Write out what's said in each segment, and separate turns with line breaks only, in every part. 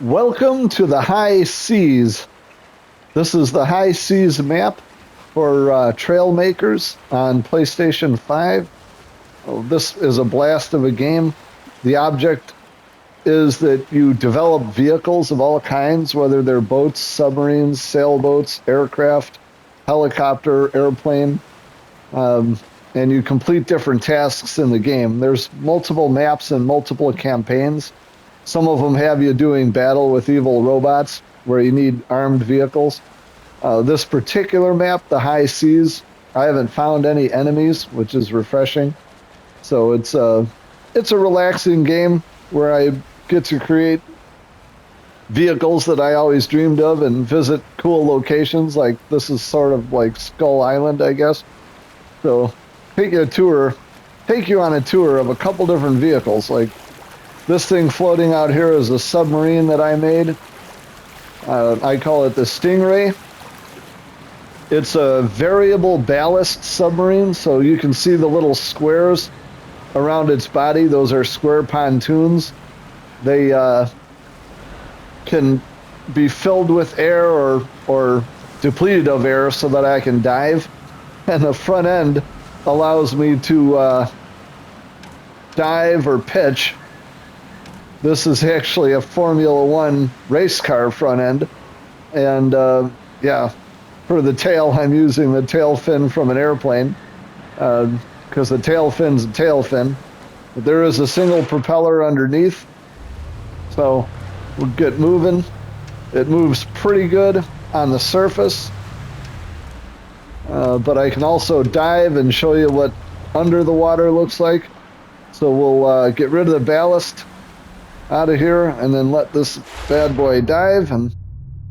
Welcome to the High Seas. This is the High Seas map for Trailmakers on PlayStation 5. Oh, this is a blast of a game. The object is that you develop vehicles of all kinds, whether they're boats, submarines, sailboats, aircraft, helicopter, airplane, um, and you complete different tasks in the game. There's multiple maps and multiple campaigns. Some of them have you doing battle with evil robots where you need armed vehicles. This particular map, the High Seas, I haven't found any enemies, which is refreshing. So it's a relaxing game where I get to create vehicles that I always dreamed of and visit cool locations. Like this is sort of like Skull Island, I guess. So take you on a tour of a couple different vehicles. Like this thing floating out here is a submarine that I made. I call it the Stingray. It's a variable ballast submarine, so you can see the little squares around its body. Those are square pontoons. They can be filled with air or depleted of air so that I can dive. And the front end allows me to dive or pitch. This is actually a Formula One race car front end. And yeah, for the tail, I'm using the tail fin from an airplane because the tail fin's a tail fin. But there is a single propeller underneath. So we'll get moving. It moves pretty good on the surface. But I can also dive and show you what under the water looks like. So we'll get rid of the ballast out of here and then let this bad boy dive. And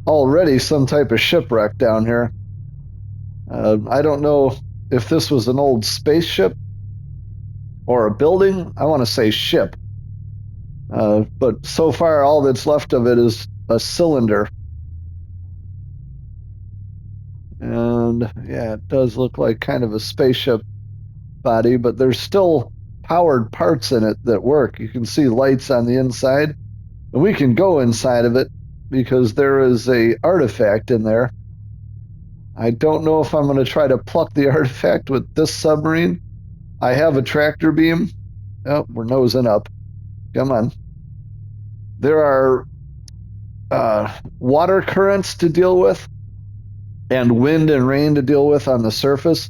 already some type of shipwreck down here. I don't know if this was an old spaceship or a building. I want to say ship. But so far all that's left of it is a cylinder. And yeah, it does look like kind of a spaceship body, but there's still powered parts in it that work. You can see lights on the inside, and we can go inside of it because there is a artifact in there. I don't know if I'm going to try to pluck the artifact with this submarine. I have a tractor beam. Oh, we're nosing up. Come on. There are water currents to deal with and wind and rain to deal with on the surface.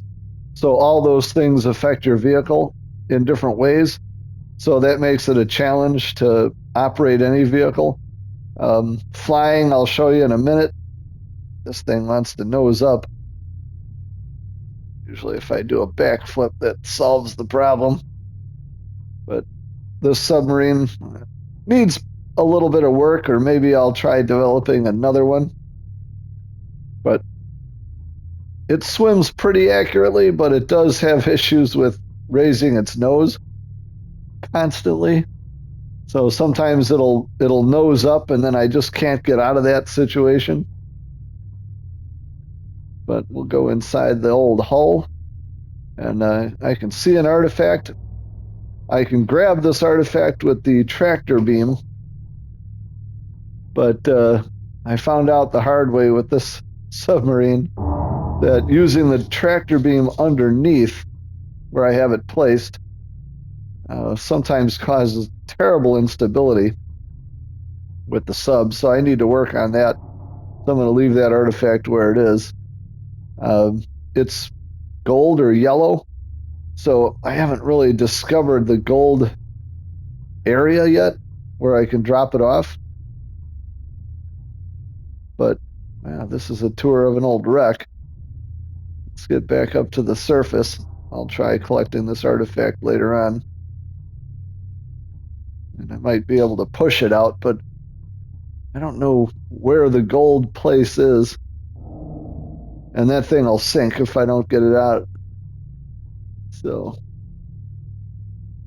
So all those things affect your vehicle in different ways. So that makes it a challenge to operate any vehicle. Flying, I'll show you in a minute. This thing wants to nose up. Usually if I do a backflip, that solves the problem. But this submarine needs a little bit of work, or maybe I'll try developing another one. But it swims pretty accurately, but it does have issues with raising its nose constantly. So sometimes it'll nose up and then I just can't get out of that situation. But we'll go inside the old hull and I can see an artifact. I can grab this artifact with the tractor beam, but I found out the hard way with this submarine that using the tractor beam underneath where I have it placed sometimes causes terrible instability with the sub, so I need to work on that. So I'm going to leave that artifact where it is. It's gold or yellow, so I haven't really discovered the gold area yet where I can drop it off. But this is a tour of an old wreck. Let's get back up to the surface. I'll try collecting this artifact later on. And I might be able to push it out, but I don't know where the gold place is. And that thing will sink if I don't get it out. So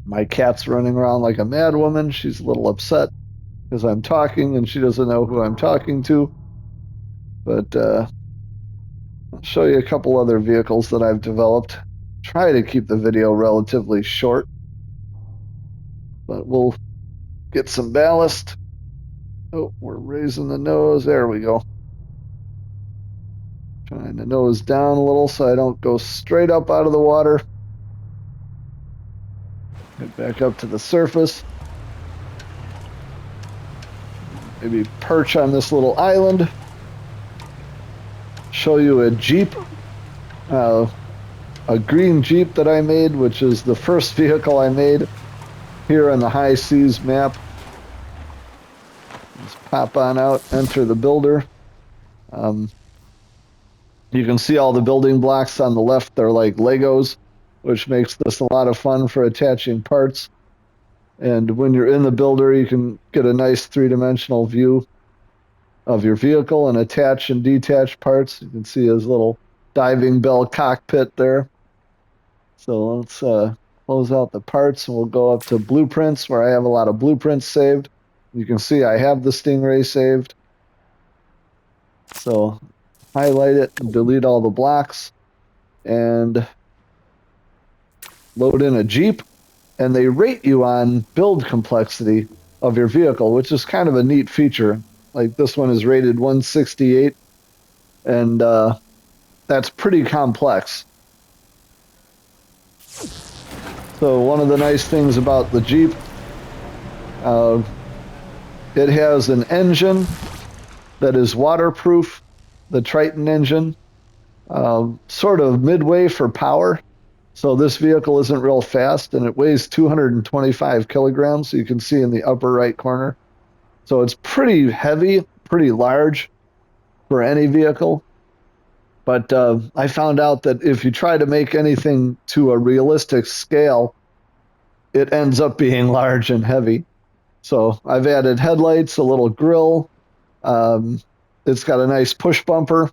my cat's running around like a mad woman. She's a little upset because I'm talking and she doesn't know who I'm talking to. But I'll show you a couple other vehicles that I've developed. Try to keep the video relatively short. But we'll get some ballast Oh, we're raising the nose. There we go. Trying to nose down a little so I don't go straight up out of the water. Get back up to the surface. Maybe perch on this little island. Show you a Jeep, a green Jeep that I made, which is the first vehicle I made here on the High Seas map. Just pop on out, enter the builder. You can see all the building blocks on the left. They're like Legos, which makes this a lot of fun for attaching parts. And when you're in the builder, you can get a nice three-dimensional view of your vehicle and attach and detach parts. You can see his little diving bell cockpit there. So let's close out the parts and we'll go up to blueprints where I have a lot of blueprints saved. You can see I have the Stingray saved. So highlight it and delete all the blocks and load in a Jeep. And they rate you on build complexity of your vehicle, which is kind of a neat feature. Like this one is rated 168, and that's pretty complex. So one of the nice things about the Jeep, it has an engine that is waterproof, the Triton engine, sort of midway for power. So this vehicle isn't real fast, and it weighs 225 kilograms. You can see in the upper right corner. So it's pretty heavy, pretty large for any vehicle. But I found out that if you try to make anything to a realistic scale, it ends up being large and heavy. So I've added headlights, a little grill. It's got a nice push bumper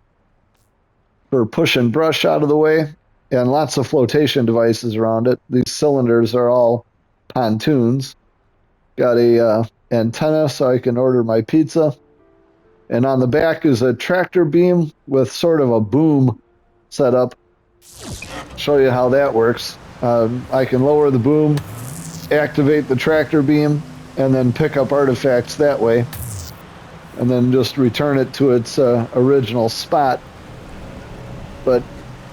for pushing brush out of the way, and lots of flotation devices around it. These cylinders are all pontoons. Got a antenna so I can order my pizza. And on the back is a tractor beam with sort of a boom set up. Show you how that works. I can lower the boom, activate the tractor beam, and then pick up artifacts that way. And then just return it to its original spot. But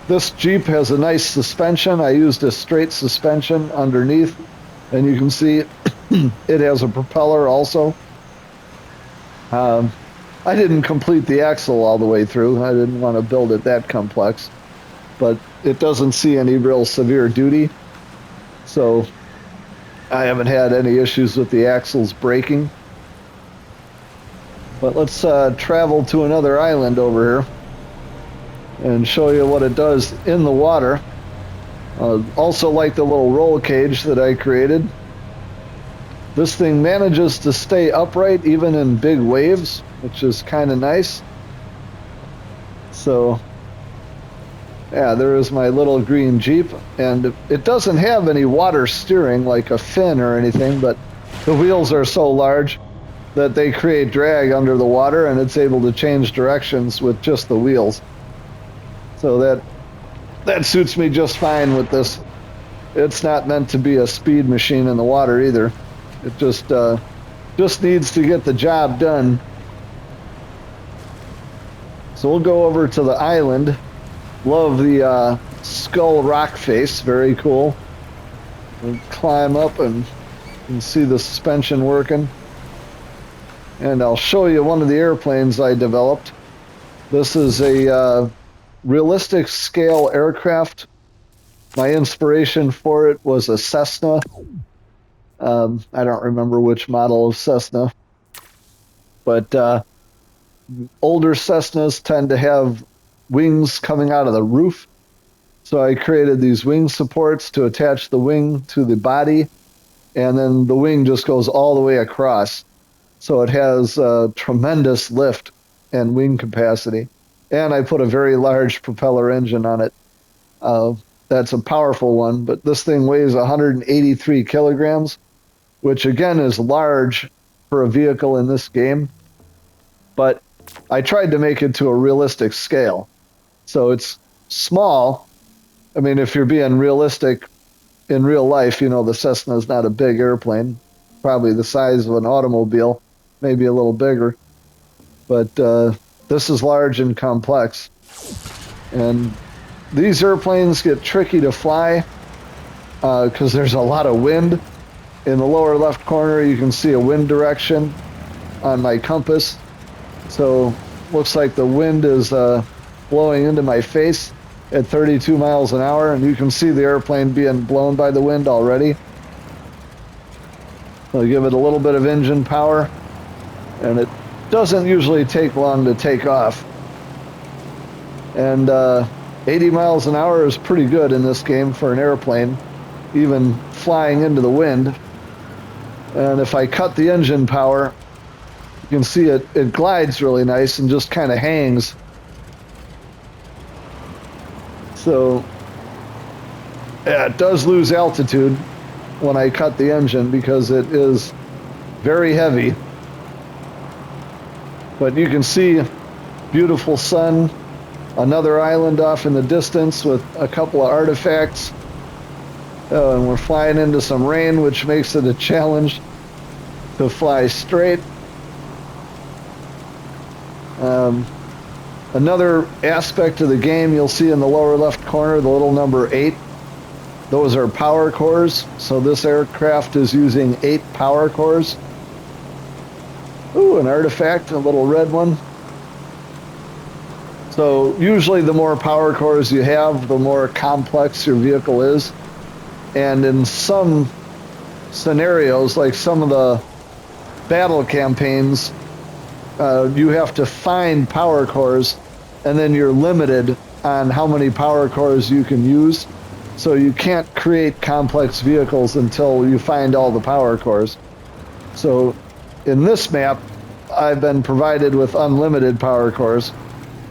this Jeep has a nice suspension. I used a straight suspension underneath. And you can see it has a propeller also. I didn't complete the axle all the way through. I didn't want to build it that complex. But it doesn't see any real severe duty. So I haven't had any issues with the axles breaking. But let's travel to another island over here and show you what it does in the water. Also like the little roll cage that I created. This thing manages to stay upright even in big waves, which is kind of nice. So, yeah, there is my little green Jeep. And it doesn't have any water steering like a fin or anything, but the wheels are so large that they create drag under the water, and it's able to change directions with just the wheels. So that suits me just fine with this. It's not meant to be a speed machine in the water either. It just needs to get the job done. So we'll go over to the island. Love the skull rock face, very cool. We'll climb up and see the suspension working. And I'll show you one of the airplanes I developed. This is a realistic scale aircraft. My inspiration for it was a Cessna. I don't remember which model of Cessna, but older Cessnas tend to have wings coming out of the roof. So I created these wing supports to attach the wing to the body, and then the wing just goes all the way across. So it has tremendous lift and wing capacity. And I put a very large propeller engine on it. That's a powerful one, but this thing weighs 183 kilograms, which again is large for a vehicle in this game. But I tried to make it to a realistic scale. So it's small. I mean, if you're being realistic in real life, you know, the Cessna is not a big airplane, probably the size of an automobile. maybe a little bigger. But this is large and complex. And these airplanes get tricky to fly because there's a lot of wind. In the lower left corner, you can see a wind direction on my compass. So looks like the wind is blowing into my face at 32 miles an hour, and you can see the airplane being blown by the wind already. I'll give it a little bit of engine power, and it doesn't usually take long to take off. And 80 miles an hour is pretty good in this game for an airplane, even flying into the wind. And if I cut the engine power, you can see it glides really nice and just kind of hangs. So yeah, it does lose altitude when I cut the engine because it is very heavy. But you can see beautiful sun, another island off in the distance with a couple of artifacts. And we're flying into some rain, which makes it a challenge to fly straight. Another aspect of the game you'll see in the lower left corner, the little number 8. Those are power cores. So this aircraft is using 8 power cores. Ooh, an artifact, a little red one. So usually the more power cores you have, the more complex your vehicle is. And in some scenarios, like some of the battle campaigns, you have to find power cores, and then you're limited on how many power cores you can use. So you can't create complex vehicles until you find all the power cores. So in this map, I've been provided with unlimited power cores,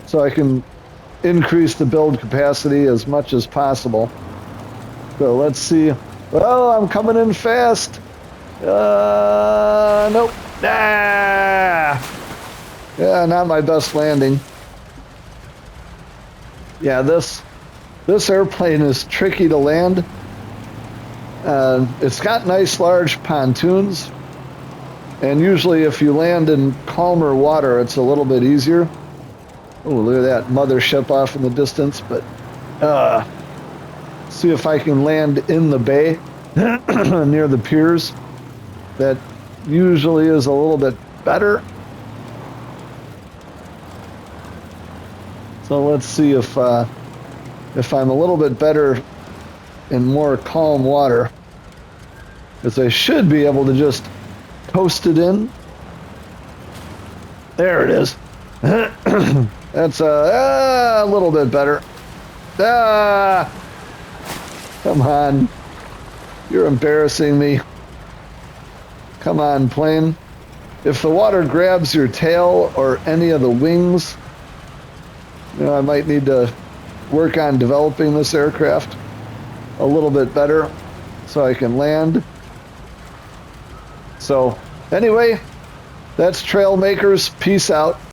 so I can increase the build capacity as much as possible. So let's see. Well, I'm coming in fast. Nope. Ah! Yeah, not my best landing. Yeah, this airplane is tricky to land. It's got nice large pontoons, and usually if you land in calmer water, it's a little bit easier. Oh, look at that mothership off in the distance. But see if I can land in the bay near the piers. That usually is a little bit better. So let's see if I'm a little bit better in more calm water, because I should be able to just coast it in. There it is. That's a little bit better. Come on. You're embarrassing me. Come on, plane. If the water grabs your tail or any of the wings, I might need to work on developing this aircraft a little bit better so I can land. So anyway, that's Trailmakers. Peace out.